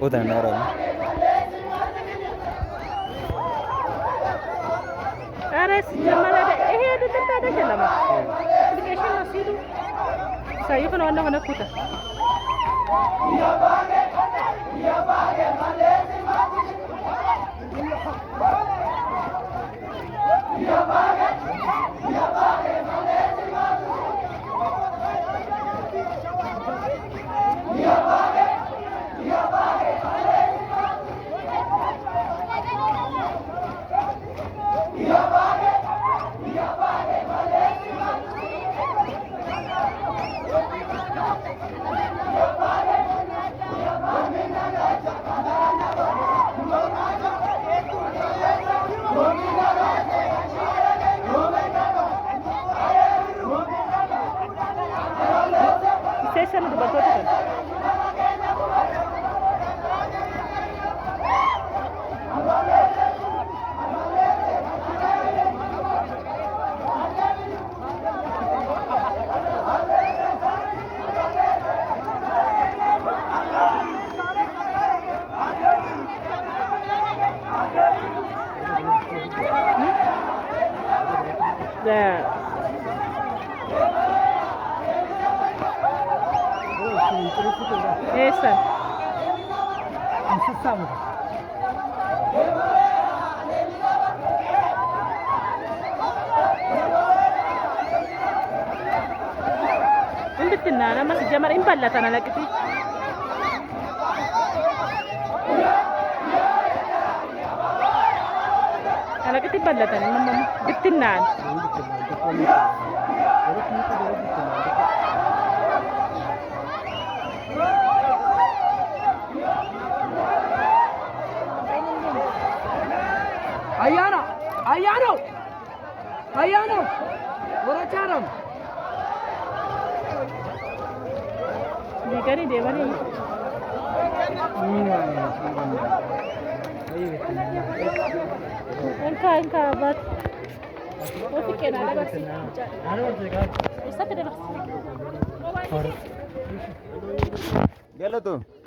udan naro Ares jamala de de tanta da jalama application nasidu sayo kana wannan kuta station itu betul kan esa Unditina nama sejamar impalla tanah lagi sih. Kalau kita impalla tanah nama bitinan. Ayano, orang caram. Dikari dewa ni. Engkau abad. Masih kena ada masih. Bisa tidak? gelo tu